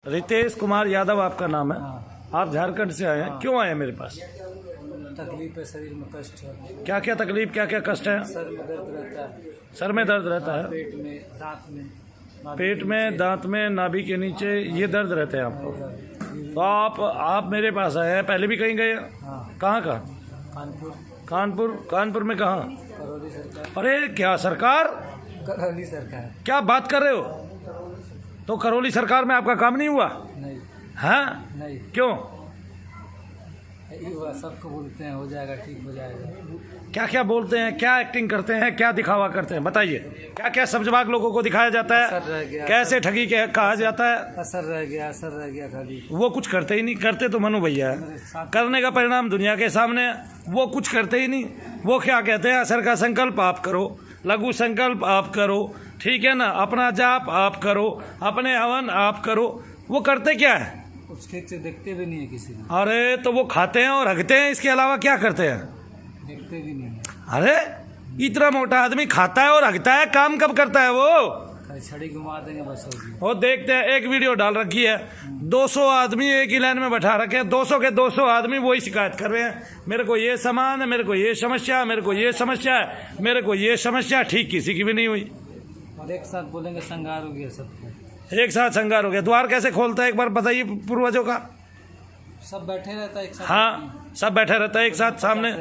रितेश कुमार यादव आपका नाम है। हाँ। आप झारखंड से आए हैं, क्यों आए हैं मेरे पास? तकलीफ है, शरीर में कष्ट है। क्या क्या तकलीफ, क्या क्या कष्ट है? सर में दर्द रहता है, सर में दर्द रहता है, पेट में, दांत में, पेट में, दांत में, नाभि के नीचे ये दर्द रहते हैं आपको। तो आप मेरे पास आए हैं, पहले भी कहीं गए? हाँ, कहाँ का? कानपुर। कानपुर में कहाँ? करौली सरकार। अरे क्या सरकार, करौली सरकार। क्या बात कर रहे हो? तो करौली सरकार में आपका काम नहीं हुआ? नहीं, हाँ, नहीं क्यों? यही हुआ, सबको बोलते हैं हो जाएगा, ठीक हो जाएगा। क्या क्या बोलते हैं, क्या एक्टिंग करते हैं, क्या दिखावा करते हैं, बताइए। क्या क्या सब्जबाग लोगों को दिखाया जाता असर रह है, गया, कैसे ठगी कहा जाता है? असर रह गया खाली। वो कुछ करते ही नहीं, करते तो मनु भैया है, मेरे साथ करने का परिणाम दुनिया के सामने है। वो कुछ करते ही नहीं। वो क्या कहते हैं, असर का संकल्प आप करो, लघु संकल्प आप करो, ठीक है ना, अपना जाप आप करो, अपने हवन आप करो। वो करते क्या है? उसके से देखते भी नहीं है किसी को, अरे तो वो खाते हैं और हगते हैं, इसके अलावा क्या करते हैं? देखते भी नहीं है। अरे इतना मोटा आदमी खाता है और हगता है, काम कब करता है वो? खाली छड़ी घुमा देंगे बस हो गया। वो देखते हैं, एक वीडियो डाल रखी है, 200 आदमी एक ही लाइन में बैठा रखे हैं, 200 के 200 आदमी वही शिकायत कर रहे हैं, मेरे को ये सामान है, मेरे को ये समस्या है, मेरे को ये समस्या है, मेरे को ये समस्या है। ठीक किसी की भी नहीं हुई। और एक साथ बोलेंगे संगार हो गया सबको। एक साथ संगार हो गया। द्वार कैसे खोलता है एक बार बताइए पूर्वजों का? सब बैठे रहता है एक साथ। हाँ, सब बैठे रहता है एक साथ सामने।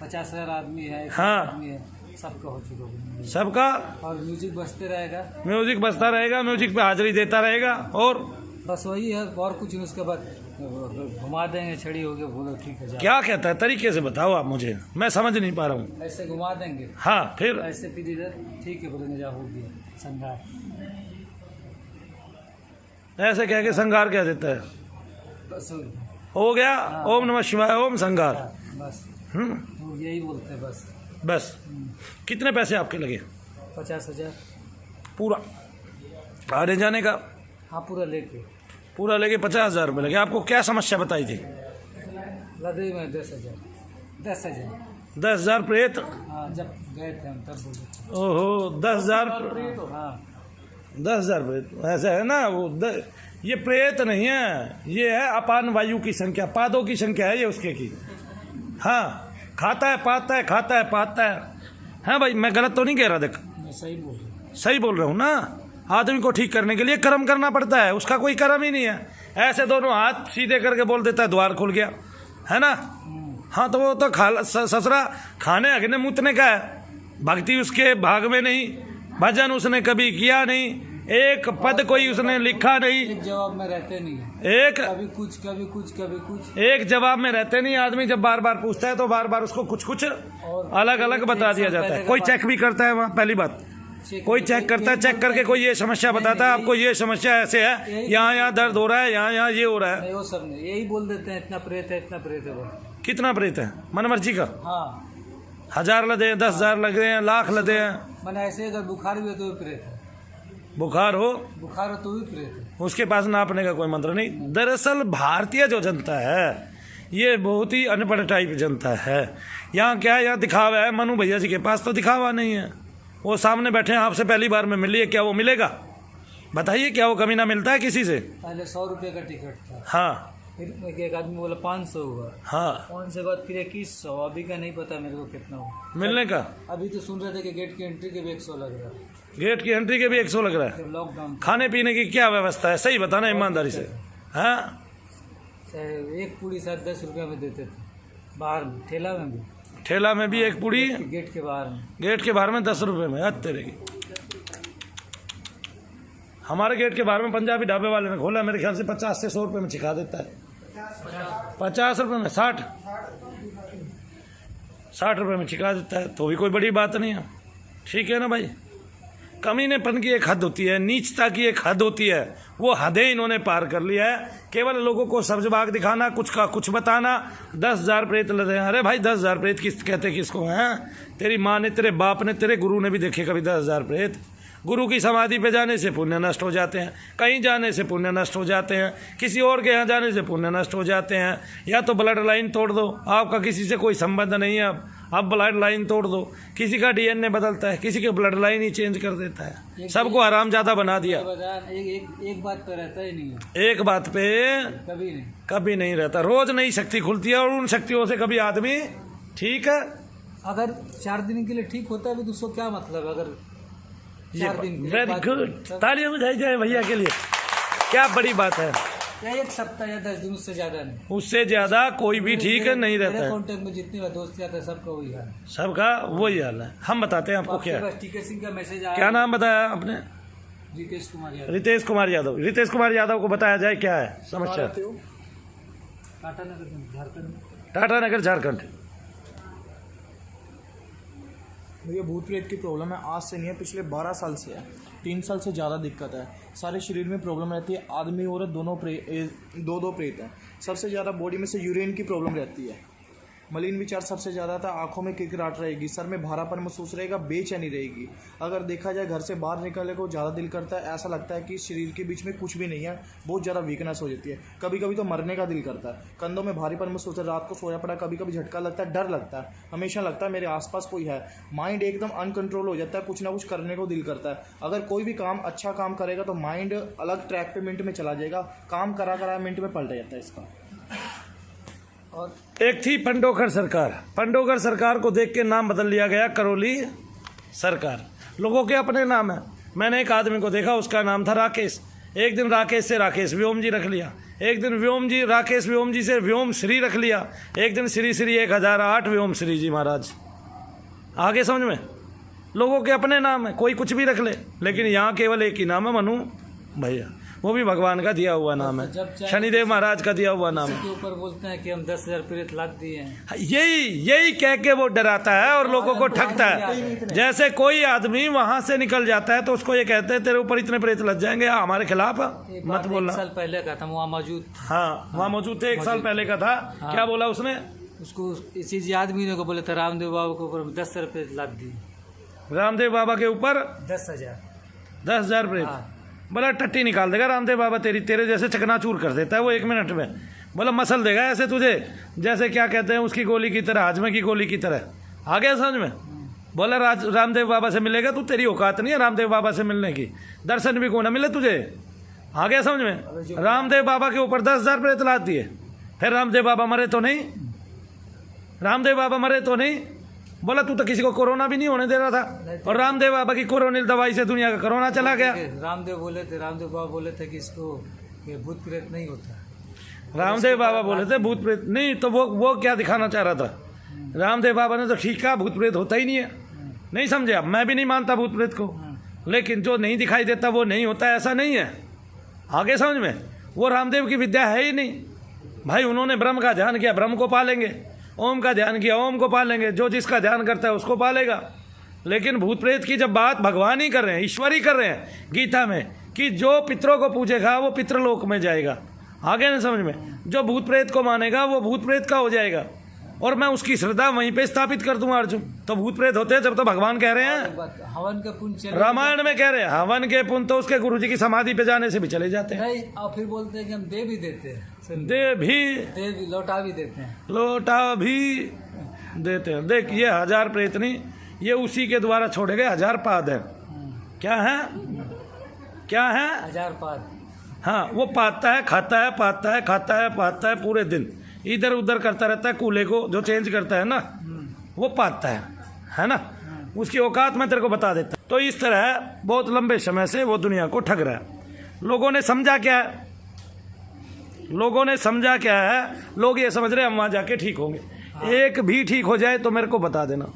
50,000 आदमी है, 1 हाँ। आदमी है, सबका हो चुका है। सबका और म्यूजिक बजते रहेगा, म्यूजिक बजता रहेगा, म्यूजिक पे हाजिरी देता रहेगा, और बस वही है और कुछ नहीं। उसके बाद घुमा देंगे, छड़ी हो गया, बोलो ठीक है जाओ। क्या कहता है, तरीके से बताओ आप मुझे, मैं समझ नहीं पा रहा हूँ। ऐसे घुमा देंगे, हाँ, फिर ऐसे फिर इधर ठीक है बोलेंगे जाओ हो गया संगार। ऐसे कह के संगार कह देता है, बस हो गया। ओम नमः शिवाय, ओम संगार। बस हम्म, वो यही बोलते हैं बस। बस। कितने पैसे आपके लगे? 50,000। पूरा आने जाने का? हाँ, पूरा लेके। पूरा लेके 50,000 रुपये लगे। आपको क्या समस्या बताई थी? लदे में 10,000। 10,000 प्रेत? हाँ, जब गए थे हम तब बोले थे। ओहो, 10,000। हाँ, 10,000 प्रेत ऐसा है ना? ये प्रेत नहीं है, ये है अपान वायु की संख्या, पादों की संख्या है ये उसके की। हाँ, खाता है, पाता है, खाता है, पाता है। हाँ भाई, मैं गलत तो नहीं कह रहा, देख मैं सही बोल रहा हूँ। सही बोल रहा हूँ ना। आदमी को ठीक करने के लिए कर्म करना पड़ता है, उसका कोई कर्म ही नहीं है। ऐसे दोनों हाथ सीधे करके बोल देता है द्वार खुल गया, है ना? हाँ, तो वो तो ससुरा खाने हगने मुतने का है, भक्ति उसके भाग में नहीं, भजन उसने कभी किया नहीं, एक पद कोई उसने लिखा नहीं, एक जवाब में रहते नहीं है। एक कभी कुछ, कभी कुछ, कभी कुछ। एक जवाब में रहते नहीं। आदमी जब बार बार पूछता है तो बार बार उसको कुछ कुछ अलग अलग बता दिया जाता है। कोई चेक भी करता है वहाँ, पहली बात कोई चेक करता है, चेक करके कोई ये समस्या बताता है आपको, ये समस्या ऐसे है, यहाँ यहाँ दर्द हो रहा है, यहाँ यहाँ ये हो रहा है। नहीं, वो सब नहीं, यही बोल देते हैं इतना प्रेत है, इतना प्रेत है वो। कितना प्रेत है? मन मर्जी का? हाँ, 1000 लदे, 10,000 लगे हैं, लाख लदे हैं। मैंने ऐसे अगर बुखार भी है तो भी प्रेत है, बुखार हो तो भी प्रेत है। उसके पास नापने का कोई मंत्र नहीं। दरअसल भारतीय जो जनता है ये बहुत ही अनपढ़ टाइप जनता है। यहाँ क्या है, यहाँ दिखावा है। मनु भैया जी के पास तो दिखावा नहीं है, वो सामने बैठे हैं, आपसे पहली बार में मिलिए, क्या वो मिलेगा? बताइए, क्या वो कमी ना मिलता है किसी से? पहले 100 रुपये का टिकट था, हाँ, फिर एक आदमी बोला 500 हुआ, हाँ, 500 के बाद फिर 2100, अभी का नहीं पता मेरे को कितना हुआ मिलने का। अभी तो सुन रहे थे कि गेट की एंट्री के भी 100 लग रहा है, गेट की एंट्री के भी 100 लग रहा है। फिर लॉकडाउन। खाने पीने की क्या व्यवस्था है, सही बताना ईमानदारी से। हाँ, एक पूड़ी शायद 10 रुपये में देते थे, बाहर में ठेला में भी, ठेला में भी एक पूड़ी गेट के बाहर में। गेट के बाहर में 10 रुपये में। हद तेरे की। हमारे गेट के बाहर में पंजाबी ढाबे वाले ने खोला, मेरे ख्याल से 50 से 100 रुपये में छिका देता है। 50 रुपये में 60 रुपये में छिका देता है, तो भी कोई बड़ी बात नहीं है। ठीक है ना भाई? कमीनेपन की एक हद होती है, नीचता की एक हद होती है, वो हदें इन्होंने पार कर लिया है। केवल लोगों को सब्जबाग दिखाना, कुछ का कुछ बताना। 10,000 प्रेत लदे हैं। अरे भाई, 10,000 प्रेत किस कहते किसको हैं? तेरी माँ ने, तेरे बाप ने, तेरे गुरु ने भी देखे कभी 10,000 प्रेत? गुरु की समाधि पे जाने से पुण्य नष्ट हो जाते हैं, कहीं जाने से पुण्य नष्ट हो जाते हैं, किसी और के यहाँ जाने से पुण्य नष्ट हो जाते हैं। या तो ब्लड लाइन तोड़ दो, आपका किसी से कोई संबंध नहीं है, अब ब्लड लाइन तोड़ दो। किसी का डीएनए बदलता है, किसी के ब्लड लाइन ही चेंज कर देता है, सबको हरामजादा बना दिया। एक बात पे रहता ही नहीं है, एक बात पे कभी नहीं रहता। रोज नई शक्ति खुलती है और उन शक्तियों से कभी आदमी ठीक है। अगर 4 दिन के लिए ठीक होता है तो उसको क्या मतलब, अगर 4 दिन वेरी गुड, तालियां बजाई जाए भैया के लिए, क्या बड़ी बात है। या 1 सप्ताह या 10 दिन, उससे ज्यादा नहीं, उससे ज्यादा कोई भी ठीक है नहीं रहता है। कॉन्टेक्ट में जितने दोस्त जाते हैं सबका वही हाल है, सबका वही हाल है। हम बताते हैं आपको क्या है। टीके सिंह का मैसेज आया। क्या नाम बताया आपने? रितेश कुमार यादव। रितेश कुमार यादव। रितेश कुमार यादव को बताया जाए क्या है समस्या। टाटानगर झारखंड। टाटानगर झारखंड। भैया भूत प्रेत की प्रॉब्लम है, आज से नहीं है, पिछले 12 साल से है। 3 साल से ज़्यादा दिक्कत है। सारे शरीर में प्रॉब्लम रहती है, आदमी औरत दोनों दो प्रेत हैं। सबसे ज़्यादा बॉडी में से यूरिन की प्रॉब्लम रहती है। मलिन विचार सबसे ज़्यादा था, आंखों में किकराट रहेगी, सर में भारापन महसूस रहेगा, बेचैनी रहेगी। अगर देखा जाए घर से बाहर निकलने को ज़्यादा दिल करता है, ऐसा लगता है कि शरीर के बीच में कुछ भी नहीं है, बहुत ज़्यादा वीकनेस हो जाती है। कभी कभी तो मरने का दिल करता है, कंधों में भारीपन महसूस है, रात को सोया पड़ा, कभी कभी झटका लगता है, डर लगता है, हमेशा लगता है मेरे आसपास कोई है। माइंड एकदम अनकंट्रोल हो जाता है, कुछ ना कुछ करने को दिल करता है। अगर कोई भी काम अच्छा काम करेगा तो माइंड अलग ट्रैक पे मिनट में चला जाएगा, काम करा मिनट में पलट जाता है इसका। और एक थी पंडोकर सरकार, पंडोकर सरकार को देख के नाम बदल लिया गया करौली सरकार। लोगों के अपने नाम है। मैंने एक आदमी को देखा, उसका नाम था राकेश। एक दिन राकेश से राकेश व्योम जी रख लिया, एक दिन व्योम जी राकेश व्योम जी से व्योम श्री रख लिया, एक दिन श्री श्री 1008 व्योम श्री जी महाराज। आगे समझ में? लोगों के अपने नाम है, कोई कुछ भी रख ले, लेकिन यहाँ केवल एक ही नाम है, मनु भैया। वो भी भगवान का दिया हुआ नाम है, शनिदेव महाराज का दिया हुआ नाम है। के ऊपर बोलते हैं कि हम 10,000 प्रेत लाद दिए हैं। यही कह के वो डराता है और लोगों को ठगता है। जैसे कोई आदमी वहां से निकल जाता है तो उसको ये कहते हैं तेरे ऊपर इतने प्रेत लग जाएंगे, हमारे खिलाफ मत बोलना। 1 साल पहले का था, वहाँ मौजूद। हाँ, वहाँ मौजूद थे, 1 साल पहले का था। क्या बोला उसने? उसको इस चीज आदमी को बोले थे, रामदेव बाबा के ऊपर 10,000 प्रेत लाद दिए। रामदेव बाबा के ऊपर 10,000 प्रेत। बोला टट्टी निकाल देगा रामदेव बाबा, तेरे जैसे चकनाचूर कर देता है वो 1 मिनट में। बोला मसल देगा ऐसे तुझे, जैसे क्या कहते हैं उसकी गोली की तरह, हाजमे की गोली की तरह। आ गया समझ में? बोला रामदेव बाबा से मिलेगा तू, तेरी औकात नहीं है रामदेव बाबा से मिलने की, दर्शन भी को ना मिले तुझे। आ गया समझ में? रामदेव बाबा के ऊपर 10,000 प्रेत लाद दिए। फिर रामदेव बाबा मरे तो नहीं, रामदेव बाबा मरे तो नहीं। बोला तू तो किसी को कोरोना भी नहीं होने दे रहा था, और रामदेव बाबा की कोरोनिल दवाई से दुनिया का कोरोना चला गया। रामदेव बाबा बोले थे कि इसको भूत प्रेत नहीं होता। रामदेव बाबा बोले थे भूत प्रेत नहीं, तो वो क्या दिखाना चाह रहा था? रामदेव बाबा ने तो ठीक कहा, भूत प्रेत होता ही नहीं है। नहीं समझे? अब मैं भी नहीं मानता भूत प्रेत को, लेकिन जो नहीं दिखाई देता वो नहीं होता, ऐसा नहीं है। आगे समझ में? वो रामदेव की विद्या है ही नहीं भाई। उन्होंने ब्रह्म का ध्यान किया, ब्रह्म को पालेंगे, ओम का ध्यान किया, ओम को पालेंगे, जो जिसका ध्यान करता है उसको पालेगा। लेकिन भूत प्रेत की जब बात भगवान ही कर रहे हैं, ईश्वर ही कर रहे हैं गीता में, कि जो पितरों को पूजेगा वो पितृलोक में जाएगा। आगे नहीं समझ में? जो भूत प्रेत को मानेगा वो भूत प्रेत का हो जाएगा, और मैं उसकी श्रद्धा वहीं पे स्थापित कर दूंगा। अर्जुन तो भूत प्रेत होते हैं जब तो भगवान कह रहे हैं, हवन के पुण्य, रामायण में कह रहे हैं हवन के पुण्य तो उसके गुरुजी की समाधि पे जाने से भी चले जाते हैं। नहीं, और फिर बोलते हैं कि हम दे भी देते हैं, दे भी लौटा भी देते हैं, लौटा भी देते हैं। देख ये 1000 प्रेत नहीं, ये उसी के द्वारा छोड़े गए 1000 पाद है। क्या है? क्या है? 1000 पाद। हाँ, वो पाता है, खाता है, पाता है, खाता है, पाता है, पूरे दिन इधर उधर करता रहता है। कूल्हे को जो चेंज करता है ना, वो पाता है ना। उसकी औकात मैं तेरे को बता देता। तो इस तरह बहुत लंबे समय से वो दुनिया को ठग रहा है। लोगों ने समझा क्या है? लोगों ने समझा क्या है? लोग ये समझ रहे हैं हम वहाँ जाके ठीक होंगे। एक भी ठीक हो जाए तो मेरे को बता देना,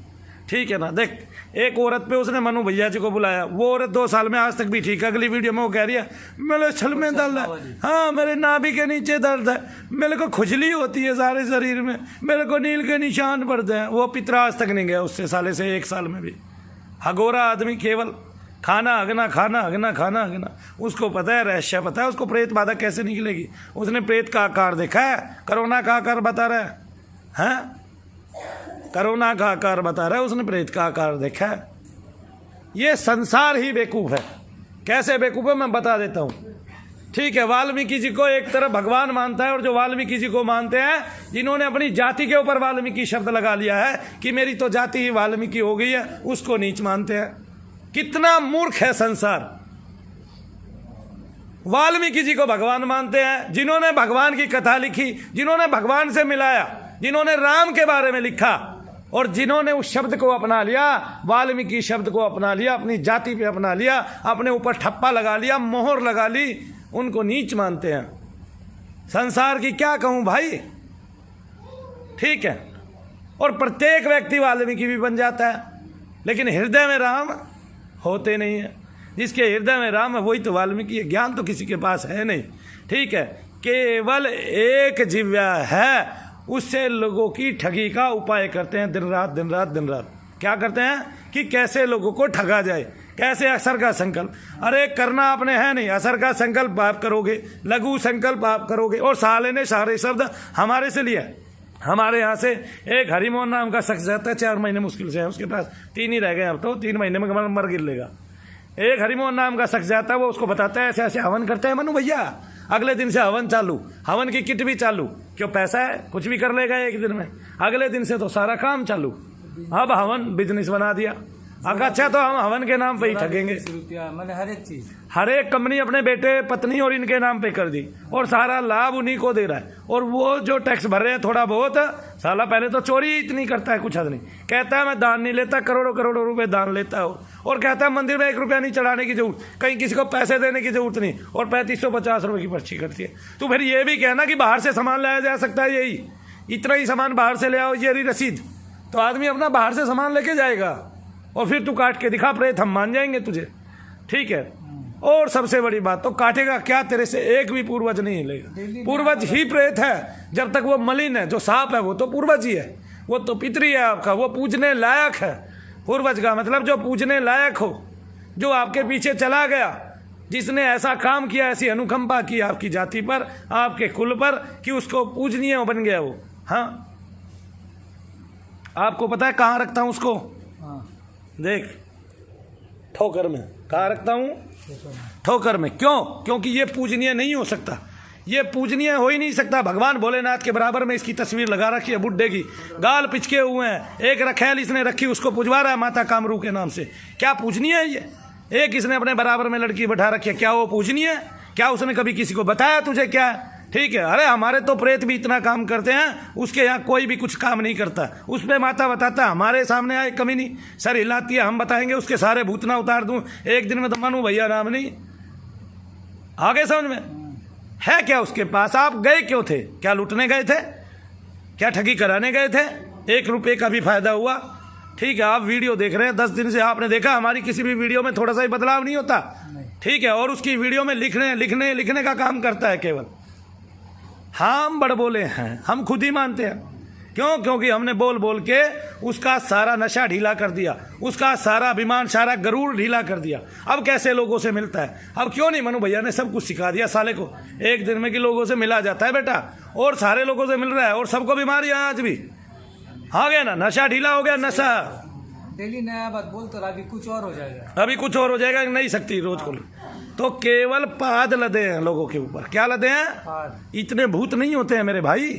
ठीक है ना? देख, एक औरत पे उसने मनु भैया जी को बुलाया, वो औरत 2 साल में आज तक भी ठीक है। अगली वीडियो में वो कह रही है मेरे छल में दर्द है, हाँ मेरे नाभि के नीचे दर्द है, मेरे को खुजली होती है सारे शरीर में, मेरे को नील के निशान पड़ते हैं। वो पितरा आज तक नहीं गया उससे साले से 1 साल में भी। हगोरा आदमी, केवल खाना हगना, खाना हगना, खाना हगना। उसको पता है, रहस्य पता है उसको, प्रेत बाधा कैसे निकलेगी। उसने प्रेत का आकार देखा है, कोरोना का आकार बता रहा है, कोरोना का आकार बता रहा है, उसने प्रेत का आकार देखा है। ये संसार ही बेवकूफ़ है। कैसे बेवकूफ़ है मैं बता देता हूँ। ठीक है, वाल्मीकि जी को एक तरफ भगवान मानता है, और जो वाल्मीकि जी को मानते हैं, जिन्होंने अपनी जाति के ऊपर वाल्मीकि शब्द लगा लिया है कि मेरी तो जाति ही वाल्मीकि हो गई है, उसको नीच मानते हैं। कितना मूर्ख है संसार। वाल्मीकि जी को भगवान मानते हैं, जिन्होंने भगवान की कथा लिखी, जिन्होंने भगवान से मिलाया, जिन्होंने राम के बारे में लिखा, और जिन्होंने उस शब्द को अपना लिया, वाल्मीकि शब्द को अपना लिया, अपनी जाति पे अपना लिया, अपने ऊपर ठप्पा लगा लिया, मोहर लगा ली, उनको नीच मानते हैं। संसार की क्या कहूं भाई। ठीक है, और प्रत्येक व्यक्ति वाल्मीकि भी बन जाता है, लेकिन हृदय में राम होते नहीं है। जिसके हृदय में राम है वही तो वाल्मीकि है। ज्ञान तो किसी के पास है नहीं। ठीक है, केवल एक जिव्या है, उससे लोगों की ठगी का उपाय करते हैं दिन रात दिन रात दिन रात। क्या करते हैं कि कैसे लोगों को ठगा जाए, कैसे असर का संकल्प। अरे करना आपने है नहीं, असर का संकल्प आप करोगे, लघु संकल्प आप करोगे। और साले ने सारे शब्द हमारे से लिया। हमारे यहाँ से एक हरिमोहन नाम का शख्स जाता है, 4 महीने मुश्किल से है उसके पास, 3 ही रह गए अब तो, 3 महीने में मर गिर लेगा। एक हरिमोहन नाम का शख्स जाता है, वो उसको बताता है ऐसे ऐसे हवन करते हैं मनु भैया, अगले दिन से हवन चालू, हवन की किट भी चालू। क्यों, पैसा है, कुछ भी कर लेगा एक दिन में। अगले दिन से तो सारा काम चालू। अब हवन बिजनेस बना दिया। अच्छा, तो हम हवन के नाम पे ही ठगेंगे। रुपया मैंने हर एक चीज, हर एक कंपनी अपने बेटे पत्नी और इनके नाम पे कर दी, और सारा लाभ उन्हीं को दे रहा है। और वो जो टैक्स भर रहे हैं थोड़ा बहुत, साला पहले तो चोरी इतनी करता है कुछ हद नहीं। कहता है मैं दान नहीं लेता, करोड़ों करोड़ों रुपए दान लेता हूँ। और कहता है मंदिर में 1 रुपया नहीं चढ़ाने की जरूरत, कहीं किसी को पैसे देने की जरूरत नहीं, और 3550 रुपये की पर्ची करती है। तो फिर ये भी कहना कि बाहर से सामान लाया जा सकता है, यही इतना ही सामान बाहर से ले आओ, ये रही रसीद, तो आदमी अपना बाहर से सामान लेके जाएगा, और फिर तू काट के दिखा प्रेत, हम मान जाएंगे तुझे। ठीक है, और सबसे बड़ी बात, तो काटेगा क्या, तेरे से एक भी पूर्वज नहीं हिलेगा। पूर्वज ही प्रेत है। जब तक वो मलिन है, जो सांप है वो तो पूर्वज ही है, वो तो पितरी है आपका, वो पूजने लायक है। पूर्वज का मतलब जो पूजने लायक हो, जो आपके पीछे चला गया, जिसने ऐसा काम किया, ऐसी अनुकंपा की आपकी जाति पर, आपके कुल पर, कि उसको पूजनीय बन गया वो। हाँ, आपको पता है कहाँ रखता हूँ उसको? देख, ठोकर में। कहाँ रखता हूँ? ठोकर में। क्यों? क्योंकि ये पूजनीय नहीं हो सकता, ये पूजनीय हो ही नहीं सकता। भगवान भोलेनाथ के बराबर में इसकी तस्वीर लगा रखी है, बुड्ढे की, गाल पिचके हुए हैं, एक रखैल इसने रखी, उसको पुजवा रहा है माता कामरू के नाम से। क्या पूजनीय है ये? एक इसने अपने बराबर में लड़की बैठा रखी है, क्या वो पूजनीय है? क्या उसने कभी किसी को बताया तुझे क्या है? ठीक है, अरे हमारे तो प्रेत भी इतना काम करते हैं, उसके यहाँ कोई भी कुछ काम नहीं करता। उस पर माता बताता, हमारे सामने आए कमी नहीं, सर हिलाती है, हम बताएंगे उसके सारे भूतना उतार दूं एक दिन में, तो मनु भैया नाम नहीं। आगे समझ में है क्या उसके पास? आप गए क्यों थे? क्या लूटने गए थे? क्या ठगी कराने गए थे? 1 रुपये का भी फायदा हुआ? ठीक है, आप वीडियो देख रहे हैं, 10 दिन से आपने देखा हमारी किसी भी वीडियो में थोड़ा सा ही बदलाव नहीं होता। ठीक है, और उसकी वीडियो में लिखने का काम करता है केवल। हम बड़ बोले हैं, हम खुद ही मानते हैं। क्यों? क्योंकि हमने बोल बोल के उसका सारा नशा ढीला कर दिया, उसका सारा अभिमान, सारा गरूर ढीला कर दिया। अब कैसे लोगों से मिलता है? अब क्यों नहीं? मनु भैया ने सब कुछ सिखा दिया साले को, एक दिन में कि लोगों से मिला जाता है बेटा, और सारे लोगों से मिल रहा है, और सबको बीमारी है आज भी। आ गया ना, नशा ढीला हो गया, नशा। डेली नया बात बोल, तो अभी कुछ और हो जाएगा, अभी कुछ और हो जाएगा, नहीं सकती रोज को। तो केवल पाद लदे हैं लोगों के ऊपर। क्या लदे हैं? इतने भूत नहीं होते हैं मेरे भाई,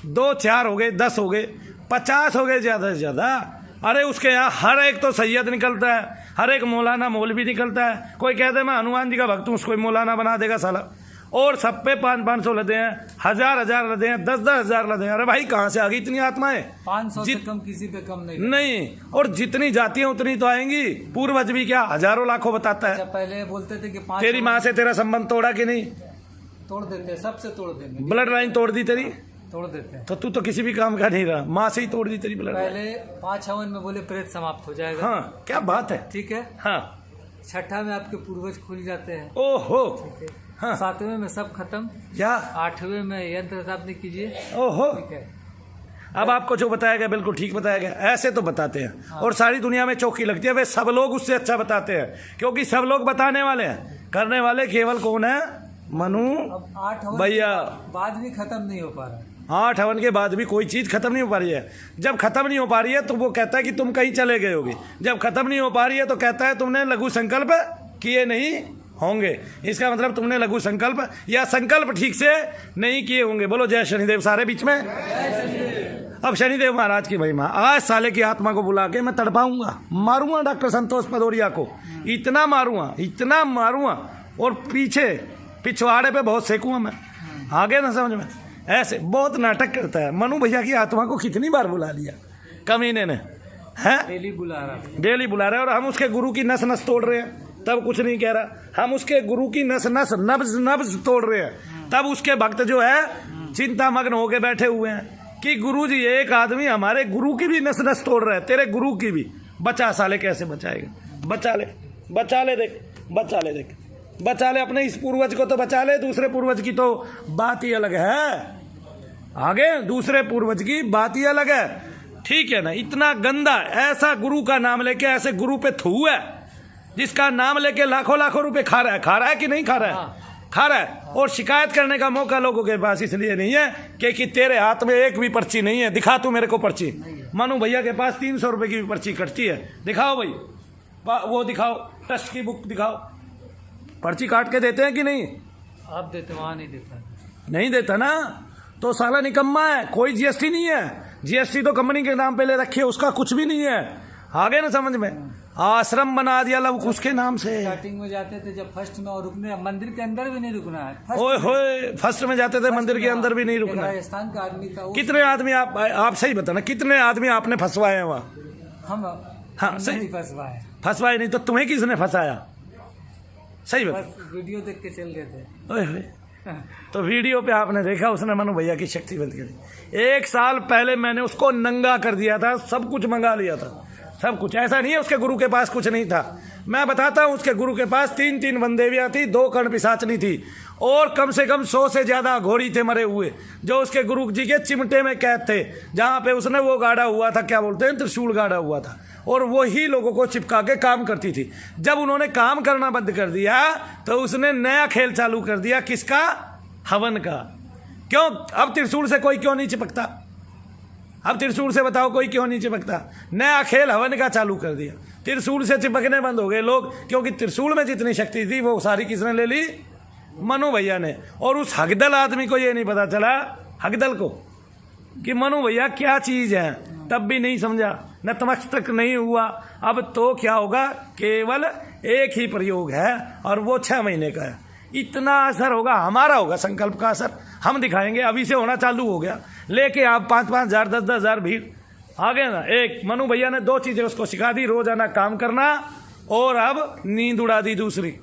2 4 हो गए, 10 हो गए, 50 हो गए ज़्यादा से ज़्यादा। अरे उसके यहाँ हर एक तो सैयद निकलता है, हर एक मौलाना मौलवी निकलता है। कोई कहते हैं मैं हनुमान जी का भक्त हूँ, उसको मौलाना बना देगा साला। और सब पे 500 लदे हैं, 1000 लदे हैं, 10 हजार लदे हैं। अरे भाई कहाँ से आ गई इतनी आत्माएं? 500 से कम किसी पे कम नहीं। और जितनी जातियां उतनी तो आएंगी। पूर्वज भी क्या हजारों लाखों बताता है। पहले बोलते थे कि 5 तेरी माँ से तेरा संबंध तोड़ा कि नहीं? तोड़ देते, सबसे तोड़ देंगे। ब्लड लाइन तोड़ दी तेरी? तोड़ देते हैं। तो तू तो किसी भी काम का नहीं रहा, माँ से ही तोड़ दी तेरी ब्लड लाइन। पहले 5 हवन में बोले प्रेत समाप्त हो जाएगा। हाँ, क्या बात है। ठीक है। हाँ, 6ठा में आपके पूर्वज खुल जाते हैं। ओहो। हाँ। 7वें में सब खत्म, क्या 8वें में यंत्र स्थापना कीजिए। ओहो। ठीक है। अब आपको जो बताया गया बिल्कुल ठीक बताया गया, ऐसे तो बताते हैं। हाँ। और सारी दुनिया में चौकी लगती है, वे सब लोग उससे अच्छा बताते हैं, क्योंकि सब लोग बताने वाले हैं, करने वाले केवल कौन है? मनु अब 8 हवन भैया। बाद भी खत्म नहीं हो पा रहा। 8 हवन के बाद भी कोई चीज़ खत्म नहीं हो पा रही है। जब खत्म नहीं हो पा रही है तो वो कहता है कि तुम कहीं चले गए होगे। जब खत्म नहीं हो पा रही है तो कहता है तुमने लघु संकल्प किए नहीं होंगे। इसका मतलब तुमने लघु संकल्प या संकल्प ठीक से नहीं किए होंगे। बोलो जय शनिदेव सारे बीच में। अब शनिदेव महाराज की महिमा, आज साले की आत्मा को बुला के मैं तड़पाऊंगा, मारूंगा डॉक्टर संतोष भदौरिया को, इतना मारूंगा और पीछे पिछवाड़े पे बहुत सेकूंगा मैं। आगे ना समझ में, ऐसे बहुत नाटक करता है। मनु भैया की आत्मा को कितनी बार बुला लिया कमीने ने, हैं? डेली बुला रहा है। और हम उसके गुरु की नस नस तोड़ रहे हैं, तब कुछ नहीं कह रहा। हम उसके गुरु की नस नस नब्ज तोड़ रहे हैं, तब उसके भक्त जो है चिंता मग्न होके बैठे हुए हैं कि गुरुजी एक आदमी हमारे गुरु की भी नस नस तोड़ रहा है, तेरे गुरु की भी। बचा साले, कैसे बचाएगा? बचा ले देख, बचा ले अपने इस पूर्वज को तो बचा ले, दूसरे पूर्वज की तो बात ही अलग है। आगे दूसरे पूर्वज की बात ही अलग है, ठीक है ना। इतना गंदा, ऐसा गुरु का नाम लेके, ऐसे गुरु पे थू है जिसका नाम लेके लाखों रुपए खा रहा है कि नहीं खा रहा है? खा रहा है। और शिकायत करने का मौका लोगों के पास इसलिए नहीं है कि तेरे हाथ में एक भी पर्ची नहीं है, दिखा तू मेरे को पर्ची। मनु भैया के पास 300 रुपए की भी पर्ची कटती है, दिखाओ भाई, वो दिखाओ, ट्रस्ट की बुक दिखाओ। पर्ची काट के देते हैं कि नहीं? आप देते, वहाँ नहीं देता ना, तो साला निकम्मा है। कोई जीएसटी नहीं है, जीएसटी तो कंपनी के नाम पे ले रखी है, उसका कुछ भी नहीं है। आगे ना समझ में, आश्रम बना दिया लोग उसके नाम से। स्टार्टिंग में जाते थे जब फर्स्ट में, और रुकने मंदिर के अंदर भी नहीं रुकना है। ओए होए, फर्स्ट में जाते थे मंदिर के अंदर भी नहीं रुकना। राजस्थान का आदमी था। कितने आदमी आप सही बताना, कितने आदमी आपने फंसवाए हैं वहाँ? हम हाँ सही फंसवाए नहीं तो तुम्हें किसने फंसाया? सही बात, वीडियो देख के चल गए थे। ओए होए, तो वीडियो पे आपने देखा उसने मनु भैया की शक्ति बंद करी। 1 साल पहले मैंने उसको नंगा कर दिया था, सब कुछ मंगा लिया था, सब कुछ। ऐसा नहीं है उसके गुरु के पास कुछ नहीं था। मैं बताता हूँ, उसके गुरु के पास 3 वनदेवियाँ थी, 2 कर्ण पिशाचनी थी, और कम से कम 100 से ज्यादा घोड़ी थे मरे हुए, जो उसके गुरु जी के चिमटे में कैद थे, जहाँ पे उसने वो गाड़ा हुआ था, क्या बोलते हैं, त्रिशूल गाड़ा हुआ था, और वो ही लोगों को चिपका के काम करती थी। जब उन्होंने काम करना बंद कर दिया तो उसने नया खेल चालू कर दिया। किसका? हवन का। क्यों? अब त्रिशूल से कोई क्यों नहीं चिपकता? अब त्रिशूल से बताओ कोई क्यों नहीं चिपकता? नया खेल हवन का चालू कर दिया। त्रिशूल से चिपकने बंद हो गए लोग, क्योंकि त्रिशूल में जितनी शक्ति थी वो सारी किसने ले ली? मनु भैया ने। और उस हकदल आदमी को ये नहीं पता चला, हकदल को, कि मनु भैया क्या चीज है, तब भी नहीं समझा, नतमस्तक नहीं हुआ। अब तो क्या होगा, केवल एक ही प्रयोग है और वो 6 महीने का है। इतना असर होगा, हमारा होगा संकल्प का असर, हम दिखाएंगे। अभी से होना चालू हो गया, लेके आप 5-5 हज़ार 10-10 हज़ार भीड़ आ गए ना। एक मनु भैया ने 2 चीजें उसको सिखा दी, रोजाना काम करना, और अब नींद उड़ा दी दूसरी।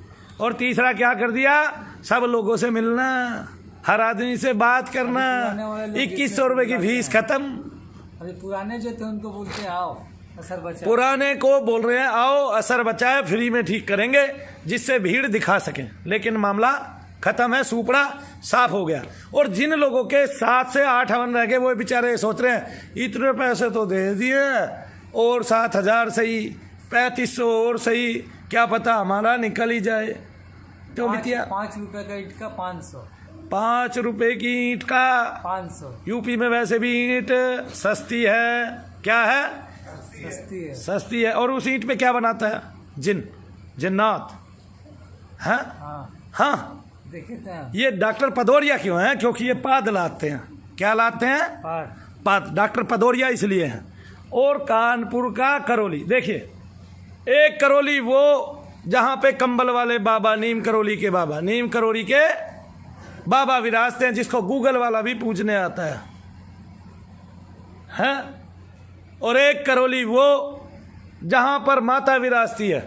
और तीसरा क्या कर दिया? सब लोगों से मिलना, हर आदमी से बात करना। 2100 रुपए की फीस खत्म। अभी पुराने जो थे उनको बोलते हैं आओ असर बचाए, पुराने को बोल रहे हैं आओ असर बचाए, फ्री में ठीक करेंगे, जिससे भीड़ दिखा सकें। लेकिन मामला खत्म है, सूपड़ा साफ हो गया। और जिन लोगों के 7 से 8 हवन रह गए, वो बेचारे सोच रहे हैं इतने पैसे तो दे दिए, और 7000 सही, 3500 और सही, क्या पता हमारा निकल ही जाए। तो 5 रुपए का ईंट का 500, 5 रुपए की ईंट का 500। यूपी में वैसे भी ईंट सस्ती है। क्या है? सस्ती है। और उस ईंट पे क्या बनाता है? जिन्नात। हाँ देखते हैं। ये डॉक्टर भदौरिया क्यों है? क्योंकि ये पाद लाते हैं। क्या लाते हैं? पाद। डॉक्टर भदौरिया इसलिए हैं। और कानपुर का करौली, देखिए, एक करौली वो जहां पे कंबल वाले बाबा, नीम करौली के बाबा, नीम करौली के बाबा विराजते हैं, जिसको गूगल वाला भी पूछने आता है? और एक करौली वो जहां पर माता विराजती है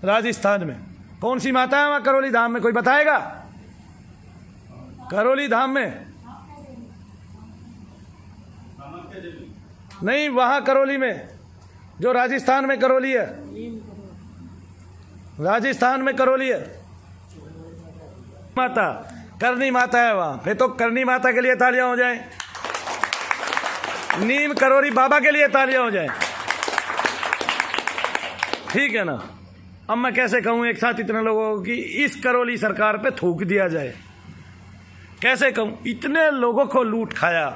राजस्थान में। कौन सी माता है वहां करौली धाम में? कोई बताएगा? करौली धाम में नहीं, वहां करौली में, जो राजस्थान में करौली है, राजस्थान में करौली है माता, करनी माता है वहां। फिर तो करनी माता के लिए तालियां हो जाए, नीम करौली बाबा के लिए तालियां हो जाए, ठीक है ना। अब मैं कैसे कहूं एक साथ इतने लोगों की, इस करौली सरकार पे थूक दिया जाए, कैसे कहूं? इतने लोगों को लूट खाया,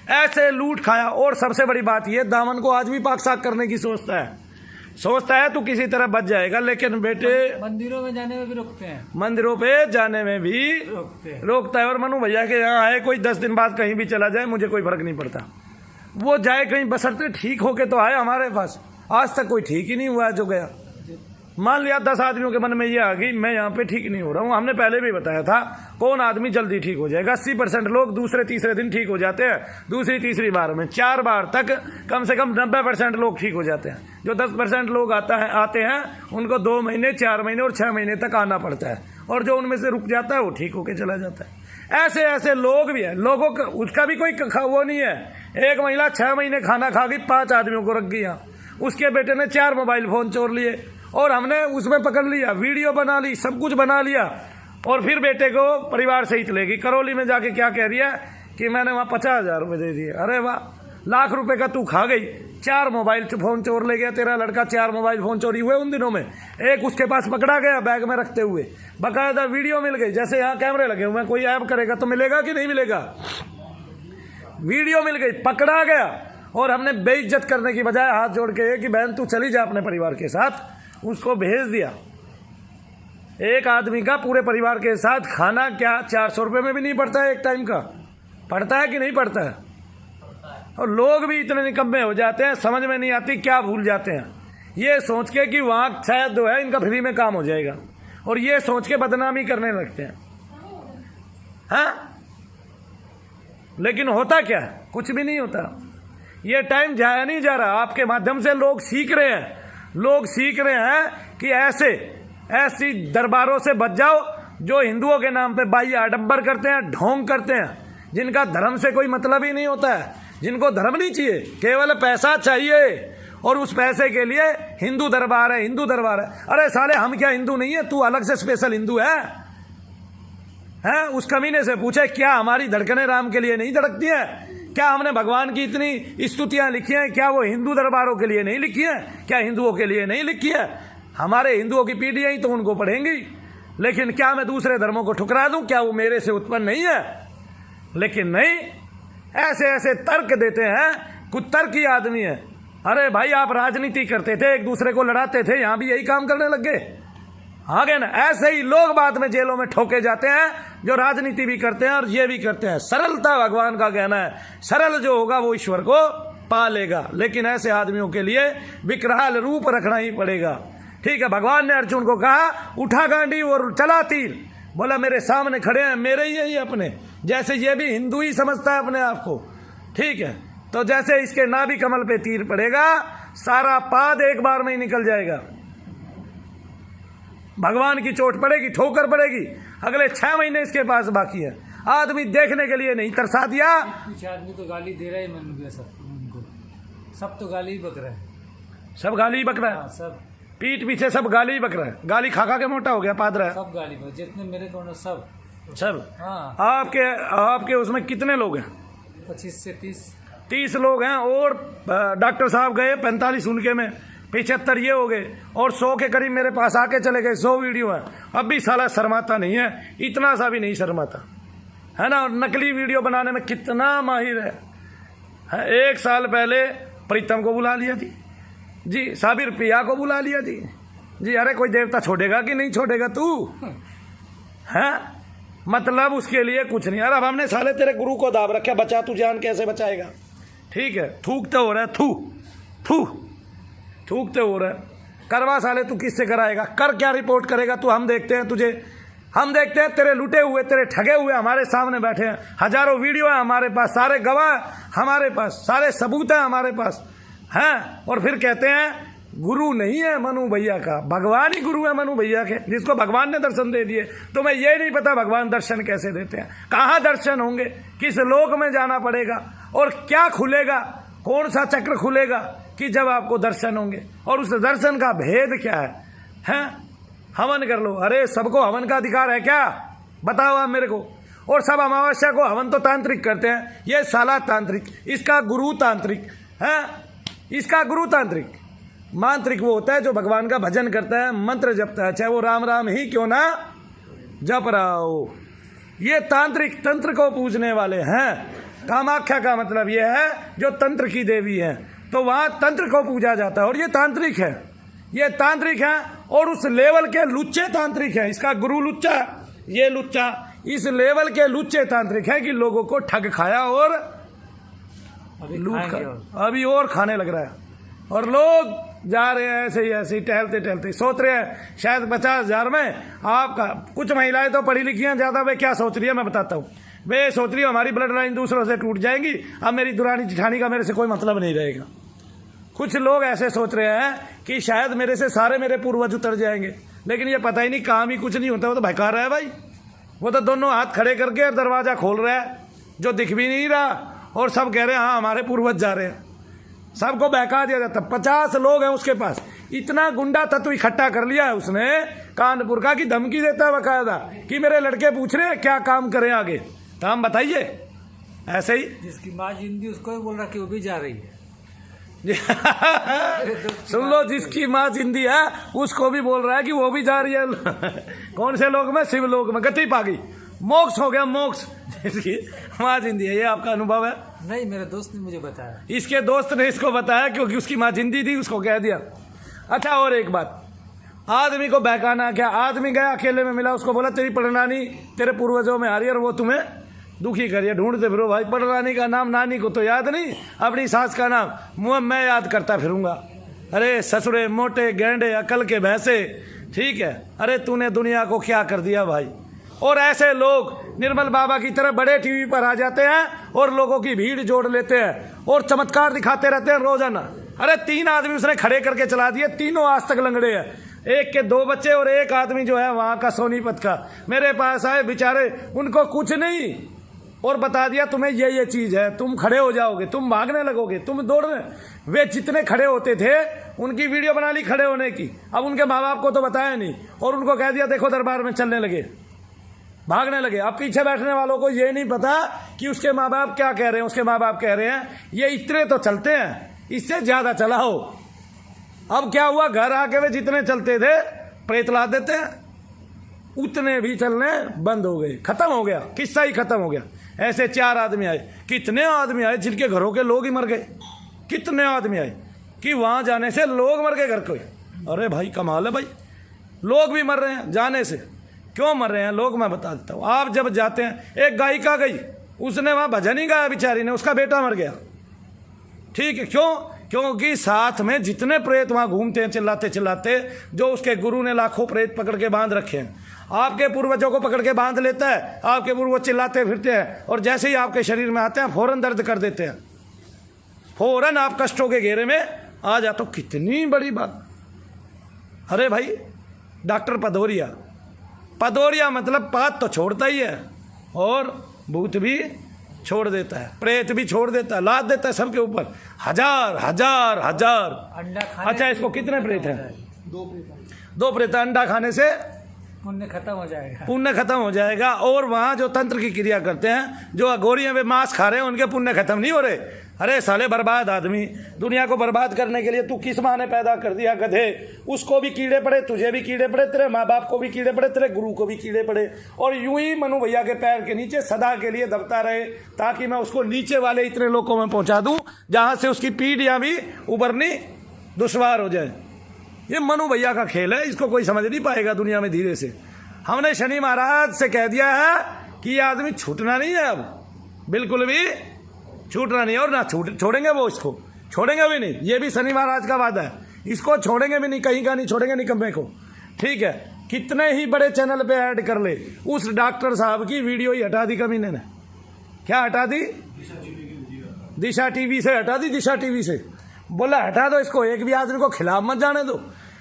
ऐसे लूट खाया। और सबसे बड़ी बात ये, दामन को आज भी पाक साफ करने की सोचता है तू किसी तरह बच जाएगा, लेकिन बेटे मंदिरों में जाने में भी रोकते हैं, मंदिरों पे जाने में भी रोकता है। और मनु भैया के यहाँ आए, कोई 10 दिन बाद कहीं भी चला जाए मुझे कोई फर्क नहीं पड़ता, वो जाए कहीं, बशर्ते ठीक होके तो आए हमारे पास। आज तक कोई ठीक ही नहीं हुआ जो गया। मान लिया 10 आदमियों के मन में ये आ गई मैं यहाँ पे ठीक नहीं हो रहा हूँ, हमने पहले भी बताया था कौन आदमी जल्दी ठीक हो जाएगा। 80% लोग दूसरे तीसरे दिन ठीक हो जाते हैं, दूसरी तीसरी बार में। 4 बार तक कम से कम 90% लोग ठीक हो जाते हैं। जो 10% लोग आते हैं उनको 2 महीने, 4 महीने और 6 महीने तक आना पड़ता है, और जो उनमें से रुक जाता है वो ठीक होके चला जाता है। ऐसे ऐसे लोग भी हैं, लोगों का उसका भी कोई वो नहीं है। एक महिला 6 महीने खाना खा गई, 5 आदमियों को रख गई यहाँ। उसके बेटे ने 4 मोबाइल फोन चोर लिए और हमने उसमें पकड़ लिया, वीडियो बना ली, सब कुछ बना लिया, और फिर बेटे को परिवार सहित ले गई। करौली में जाके क्या कह रही है कि मैंने वहाँ 50,000 रुपये दे दिए। अरे वाह, लाख रुपए का तू खा गई, 4 मोबाइल फोन चोर ले गया तेरा लड़का। 4 मोबाइल फोन चोरी हुए उन दिनों में। एक उसके पास पकड़ा गया बैग में रखते हुए, बाकायदा वीडियो मिल गई। जैसे यहाँ कैमरे लगे हुए, कोई ऐप करेगा तो मिलेगा कि नहीं मिलेगा, वीडियो मिल गई, पकड़ा गया। और हमने बेइज्जत करने की बजाय हाथ जोड़ के कि बहन तू चली जा अपने परिवार के साथ, उसको भेज दिया। एक आदमी का पूरे परिवार के साथ खाना क्या 400 रुपये में भी नहीं पड़ता है एक टाइम का, पड़ता है कि नहीं पड़ता है। और लोग भी इतने निकम्मे हो जाते हैं, समझ में नहीं आती क्या भूल जाते हैं, ये सोच के कि वहाँ शायद जो है इनका फ्री में काम हो जाएगा, और ये सोच के बदनामी करने लगते हैं। हाँ, लेकिन होता क्या है, कुछ भी नहीं होता। ये टाइम जाया नहीं जा रहा। आपके माध्यम से लोग सीख रहे हैं, लोग सीख रहे हैं कि ऐसी दरबारों से बच जाओ जो हिंदुओं के नाम पे बाह्य आडंबर करते हैं, ढोंग करते हैं, जिनका धर्म से कोई मतलब ही नहीं होता है, जिनको धर्म नहीं चाहिए, केवल पैसा चाहिए, और उस पैसे के लिए हिंदू दरबार है, हिंदू दरबार है। अरे साले, हम क्या हिंदू नहीं है, तू अलग से स्पेशल हिंदू है? उस कमीने से पूछे क्या हमारी धड़कनें राम के लिए नहीं धड़कती हैं? क्या हमने भगवान की इतनी स्तुतियां लिखी हैं, क्या वो हिंदू दरबारों के लिए नहीं लिखी हैं? क्या हिंदुओं के लिए नहीं लिखी है? हमारे हिंदुओं की पीढ़ियां ही तो उनको पढ़ेंगी। लेकिन क्या मैं दूसरे धर्मों को ठुकरा दूं? क्या वो मेरे से उत्पन्न नहीं है? लेकिन नहीं, ऐसे ऐसे तर्क देते हैं, कुछ तर्की आदमी है। अरे भाई, आप राजनीति करते थे, एक दूसरे को लड़ाते थे, यहां भी यही काम करने लग गए। आगे ना, ऐसे ही लोग बाद में जेलों में ठोके जाते हैं जो राजनीति भी करते हैं और ये भी करते हैं। सरलता भगवान का कहना है, सरल जो होगा वो ईश्वर को पा लेगा। लेकिन ऐसे आदमियों के लिए विकराल रूप रखना ही पड़ेगा। ठीक है, भगवान ने अर्जुन को कहा उठा गांडी और चला तीर, बोला मेरे सामने खड़े हैं, मेरे ही है ये अपने। जैसे ये भी हिंदू ही समझता है अपने आप को, ठीक है, तो जैसे इसके नाभि कमल पे तीर पड़ेगा, सारा पाद एक बार में ही निकल जाएगा। भगवान की चोट पड़ेगी, ठोकर पड़ेगी। अगले 6 महीने इसके पास बाकी है। आदमी देखने के लिए नहीं, तरसा दिया। कुछ आदमी तो गाली दे रहा है मन में, सब तो गाली ही बक रहा है, सब गाली ही बक रहा है, सब पीठ पीछे सब गाली ही बक रहा है। गाली खा खा के मोटा हो गया पादरा है, सब गाली बक, जितने मेरे को सब। हाँ, आपके उसमें कितने लोग हैं? 25 से 30 लोग हैं। और डॉक्टर साहब गए 45 उनके में, 75 ये हो गए, और 100 के करीब मेरे पास आके चले गए। 100 वीडियो है। अब भी साला शर्माता नहीं है, इतना सा भी नहीं शर्माता है ना। और नकली वीडियो बनाने में कितना माहिर है। 1 साल पहले प्रीतम को बुला लिया जी, साबिर पिया को बुला लिया जी। अरे कोई देवता छोड़ेगा कि नहीं छोड़ेगा तू? है मतलब उसके लिए कुछ नहीं। अरे अब हमने साले तेरे गुरु को दाब रखा, बचा तू जान कैसे बचाएगा? ठीक है, थूकते हो रहा है, थूकते हो रहा है, करवा साले तू किससे कराएगा? कर क्या रिपोर्ट करेगा तू? हम देखते हैं तुझे, हम देखते हैं तेरे लुटे हुए, तेरे ठगे हुए हमारे सामने बैठे हैं। हजारों वीडियो है हमारे पास, सारे गवाह हमारे पास, सारे सबूत हैं हमारे पास हैं। और फिर कहते हैं गुरु नहीं है मनु भैया का, भगवान ही गुरु है मनु भैया के, जिसको भगवान ने दर्शन दे दिए। तुम्हें ये नहीं पता भगवान दर्शन कैसे देते हैं, कहाँ दर्शन होंगे, किस लोक में जाना पड़ेगा, और क्या खुलेगा, कौन सा चक्र खुलेगा कि जब आपको दर्शन होंगे, और उस दर्शन का भेद क्या है? हवन कर लो। अरे सबको हवन का अधिकार है क्या? बताओ आप मेरे को। और सब अमावस्या को हवन तो तांत्रिक करते हैं, ये साला तांत्रिक, इसका गुरु तांत्रिक है, इसका गुरु तांत्रिक। मांत्रिक वो होता है जो भगवान का भजन करता है, मंत्र जपता है, चाहे वो राम राम ही क्यों ना जप रहा हो। ये तांत्रिक तंत्र को पूजने वाले हैं। कामाख्या का मतलब ये है जो तंत्र की देवी है, तो वहाँ तंत्र को पूजा जाता है और ये तांत्रिक है, ये तांत्रिक है और उस लेवल के लुच्चे तांत्रिक है। इसका गुरु लुच्चा, ये लुच्चा इस लेवल के लुच्चे तांत्रिक है कि लोगों को ठग खाया और लूट कर अभी और खाने लग रहा है। और लोग जा रहे हैं ऐसे ही टहलते टहलते, सोच रहे हैं शायद 50,000 में आपका। कुछ महिलाएं तो पढ़ी लिखी हैं ज़्यादा, वे क्या सोच रही है मैं बताता हूँ। वे सोच रही है हमारी ब्लड लाइन दूसरों से टूट जाएंगी, अब मेरी दुरानी जिठानी का मेरे से कोई मतलब नहीं रहेगा। कुछ लोग ऐसे सोच रहे हैं कि शायद मेरे से सारे मेरे पूर्वज उतर जाएंगे, लेकिन ये पता ही नहीं काम ही कुछ नहीं होता। वो तो भयका रहा है भाई, वो तो दोनों हाथ खड़े करके दरवाज़ा खोल रहा है जो दिख भी नहीं रहा, और सब कह रहे हैं हाँ हमारे पूर्वज जा रहे हैं। सबको बहका दिया जाता। 50 लोग हैं उसके पास, इतना गुंडा तत्व इकट्ठा कर लिया है उसने कानपुर का कि धमकी देता है बकायदा कि मेरे लड़के पूछ रहे हैं क्या काम करें आगे, तो हम बताइए। ऐसे ही जिसकी माँ जिंदी उसको भी बोल रहा कि वो भी जा रही है। सुन लो, जिसकी माँ जिंदी है उसको भी बोल रहा है कि वो भी जा रही है। कौन से लोग में? शिव लोग में गति पा गई, मोक्ष हो गया मोक्ष। जिसकी माँ जिंदी है, ये आपका अनुभव है? नहीं, मेरे दोस्त ने मुझे बताया। इसके दोस्त ने इसको बताया क्योंकि उसकी माँ जिंदी थी, उसको कह दिया। अच्छा, और एक बात, आदमी को बहकाना क्या? आदमी गया अकेले में मिला, उसको बोला तेरी पड़नानी तेरे पूर्वजों में आ रही है और वो तुम्हें दुखी करिए, ढूंढते फिरो। भाई पड़नानी का नाम नानी को तो याद नहीं, अपनी सास का नाम मुँह मैं याद करता फिरूंगा। अरे ससुरे मोटे गेंडे अकल के भैंसे, ठीक है। अरे तूने दुनिया को क्या कर दिया भाई। और ऐसे लोग निर्मल बाबा की तरह बड़े टीवी पर आ जाते हैं और लोगों की भीड़ जोड़ लेते हैं और चमत्कार दिखाते रहते हैं रोजाना। अरे 3 आदमी उसने खड़े करके चला दिए, तीनों आज तक लंगड़े हैं। एक के 2 बच्चे और एक आदमी जो है वहां का सोनीपत का मेरे पास आए बेचारे, उनको कुछ नहीं और बता दिया तुम्हें ये चीज है, तुम खड़े हो जाओगे, तुम भागने लगोगे, तुम दौड़ने। वे जितने खड़े होते थे उनकी वीडियो बना ली खड़े होने की। अब उनके माँ बाप को तो बताया नहीं और उनको कह दिया देखो दरबार में, चलने लगे, भागने लगे। अब पीछे बैठने वालों को ये नहीं पता कि उसके माँ बाप क्या कह रहे हैं। उसके माँ बाप कह रहे हैं ये इतने तो चलते हैं, इससे ज्यादा चलाओ। अब क्या हुआ, घर आके वे जितने चलते थे प्रेत ला देते हैं, उतने भी चलने बंद हो गए, खत्म हो गया, किस्सा ही खत्म हो गया। ऐसे 4 आदमी आए, कितने आदमी आए जिनके घरों के लोग ही मर गए। कितने आदमी आए कि वहां जाने से लोग मर गए घर के। अरे भाई कमाल है भाई, लोग भी मर रहे हैं जाने से। क्यों मर रहे हैं लोग, मैं बता देता हूँ। आप जब जाते हैं, एक गायिका गई, उसने वहां भजन ही गाया बेचारी ने, उसका बेटा मर गया, ठीक है। क्यों? क्योंकि साथ में जितने प्रेत वहां घूमते हैं चिल्लाते चिल्लाते, जो उसके गुरु ने लाखों प्रेत पकड़ के बांध रखे हैं। आपके पूर्वजों को पकड़ के बांध लेता है, आपके पूर्वज चिल्लाते फिरते हैं और जैसे ही आपके शरीर में आते हैं फौरन दर्द कर देते हैं, फौरन आप कष्टों के घेरे में आ जाते हो। कितनी बड़ी बात। अरे भाई डॉक्टर पदौरिया मतलब पात तो छोड़ता ही है और भूत भी छोड़ देता है, प्रेत भी छोड़ देता है, लाद देता है सबके ऊपर। हजार हजार हजार अंडा खाने। अच्छा, इसको कितने प्रेत हैं? 2 प्रेत। अंडा खाने से पुण्य खत्म हो जाएगा, पुण्य खत्म हो जाएगा। और वहां जो तंत्र की क्रिया करते हैं, जो अघोरियां वे मांस खा रहे हैं, उनके पुण्य खत्म नहीं हो रहे। अरे साले बर्बाद आदमी, दुनिया को बर्बाद करने के लिए तू किस माँ ने पैदा कर दिया गधे। उसको भी कीड़े पड़े, तुझे भी कीड़े पड़े, तेरे माँ बाप को भी कीड़े पड़े, तेरे गुरु को भी कीड़े पड़े, और यूं ही मनु भैया के पैर के नीचे सदा के लिए दबता रहे, ताकि मैं उसको नीचे वाले इतने लोगों में पहुंचा दूं जहां से उसकी पीढ़ियां भी उबरनी दुश्वार हो जाए। ये मनु भैया का खेल है, इसको कोई समझ नहीं पाएगा दुनिया में धीरे से। हमने शनि महाराज से कह दिया है कि ये आदमी छूटना नहीं है, अब बिल्कुल भी छूटना नहीं, और ना छोड़ेंगे वो, इसको छोड़ेंगे भी नहीं। ये भी शनि महाराज का वादा है, इसको छोड़ेंगे भी नहीं, कहीं का नहीं छोड़ेंगे निकम्मे को, ठीक है। कितने ही बड़े चैनल पे ऐड कर ले, उस डॉक्टर साहब की वीडियो ही हटा दी कमीने ने। क्या हटा दी? दिशा टीवी से हटा दी, दिशा टीवी से। बोला हटा दो इसको, एक भी आदमी को खिलाफ मत जाने दो,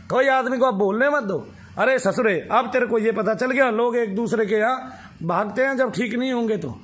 कोई आदमी को आप बोलने मत दो। अरे ससुरे, अब तेरे को ये पता चल गया, लोग एक दूसरे के यहाँ भागते हैं जब ठीक नहीं होंगे तो,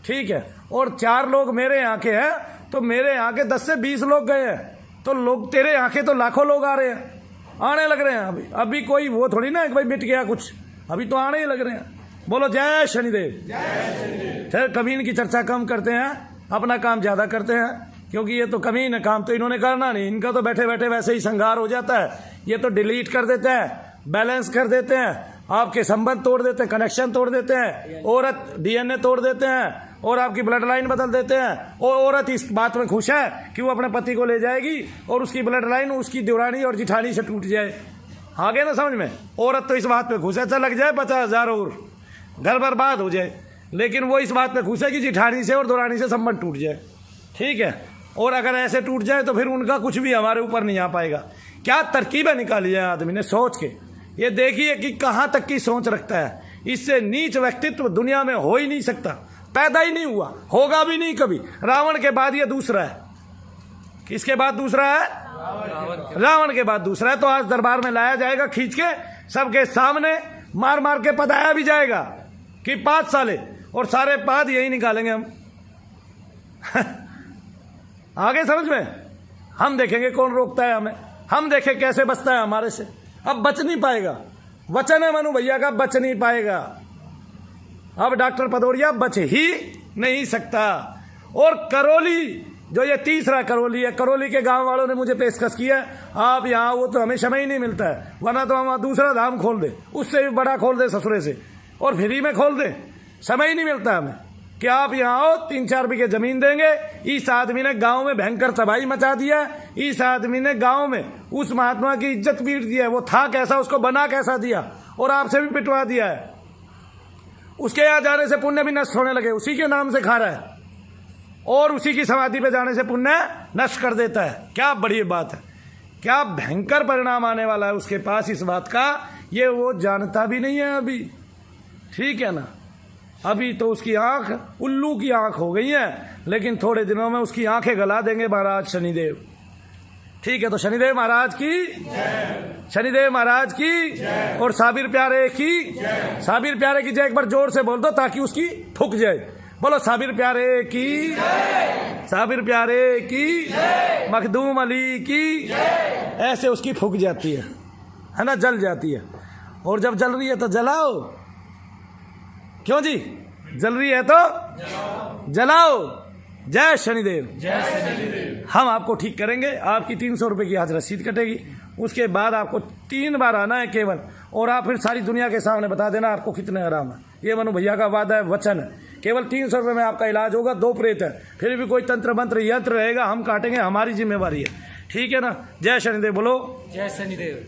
ठीक है। और 4 लोग मेरे यहाँ के हैं, तो मेरे यहाँ के 10 से 20 लोग गए हैं, तो लोग तेरे यहाँ के तो लाखों लोग आ रहे हैं, आने लग रहे हैं। अभी कोई वो थोड़ी ना भाई मिट गया कुछ, अभी तो आने ही लग रहे हैं। बोलो जय शनिदेव। फिर कमीन की चर्चा कम करते हैं, अपना काम ज्यादा करते हैं, क्योंकि ये तो कमीन है, काम तो इन्होंने करना नहीं, इनका तो बैठे बैठे वैसे ही संहार हो जाता है। ये तो डिलीट कर देते हैं, बैलेंस कर देते हैं, आपके संबंध तोड़ देते हैं, कनेक्शन तोड़ देते हैं, औरत DNA तोड़ देते हैं, और आपकी ब्लड लाइन बदल देते हैं। और औरत इस बात में खुश है कि वो अपने पति को ले जाएगी और उसकी ब्लड लाइन उसकी देवरानी और जिठानी से टूट जाए। आ गए ना समझ में? औरत तो इस बात पे खुश है, चल लग जाए 50,000 और घर बर्बाद हो जाए, लेकिन वो इस बात पे खुश है कि जिठानी से और देवरानी से संबंध टूट जाए। ठीक है, और अगर ऐसे टूट जाए तो फिर उनका कुछ भी हमारे ऊपर नहीं आ पाएगा। क्या तरकीबें निकाली है आदमी ने सोच के, ये देखिए कि कहाँ तक की सोच रखता है। इससे नीच व्यक्तित्व दुनिया में हो ही नहीं सकता, पैदा ही नहीं हुआ, होगा भी नहीं कभी। रावण के बाद ये दूसरा है। किसके बाद दूसरा है? रावण के बाद दूसरा है। तो आज दरबार में लाया जाएगा खींच के, सबके सामने मार मार के पताया भी जाएगा कि 5 साले, और सारे पाद यही निकालेंगे हम। आगे समझ में? हम देखेंगे कौन रोकता है हमें, हम देखें कैसे बचता है हमारे से। अब बच नहीं पाएगा, वचन है मनु भैया का, बच नहीं पाएगा। अब डॉक्टर भदौरिया बच ही नहीं सकता। और करौली, जो ये तीसरा करौली है, करौली के गांव वालों ने मुझे पेशकश किया, आप यहाँ वो तो हमें समय ही नहीं मिलता है, वरना तो हम दूसरा धाम खोल दे, उससे भी बड़ा खोल दे ससुरे से, और फ्री में खोल दे। समय ही नहीं मिलता हमें कि आप यहाँ आओ, 3-4 बीघे जमीन देंगे। इस आदमी ने गांव में भयंकर तबाही मचा दिया, इस आदमी ने गांव में उस महात्मा की इज्जत पीट दी है। वो था कैसा, उसको बना कैसा दिया, और आपसे भी पिटवा दिया है। उसके यहाँ जाने से पुण्य भी नष्ट होने लगे, उसी के नाम से खा रहा है, और उसी की समाधि पे जाने से पुण्य नष्ट कर देता है। क्या बड़ी बात है, क्या भयंकर परिणाम आने वाला है उसके पास इस बात का, ये वो जानता भी नहीं है अभी। ठीक है ना? अभी तो उसकी आंख उल्लू की आंख हो गई है, लेकिन थोड़े दिनों में उसकी आंखें गला देंगे महाराज शनिदेव। ठीक है, तो शनिदेव महाराज की, शनिदेव महाराज की, और साबिर प्यारे की, साबिर प्यारे की जय एक बार जोर से बोल दो ताकि उसकी फूक जाए। बोलो साबिर प्यारे की, साबिर प्यारे की, मखदूम अली की। ऐसे उसकी फूक जाती है ना, जल जाती है। और जब जल रही है तो जलाओ, क्यों जी? जल रही है तो जलाओ। जय शनिदेव, जय शनिदेव। हम आपको ठीक करेंगे, आपकी 300 रुपये की आज रसीद कटेगी। उसके बाद आपको 3 बार आना है केवल, और आप फिर सारी दुनिया के सामने बता देना आपको कितने आराम है। ये मनु भैया का वादा है, वचन है। केवल 300 रुपये में आपका इलाज होगा। 2 प्रेत है, फिर भी कोई तंत्र मंत्र यंत्र रहेगा हम काटेंगे, हमारी जिम्मेवारी है। ठीक है ना? जय शनिदेव बोलो। जय शनिदेव।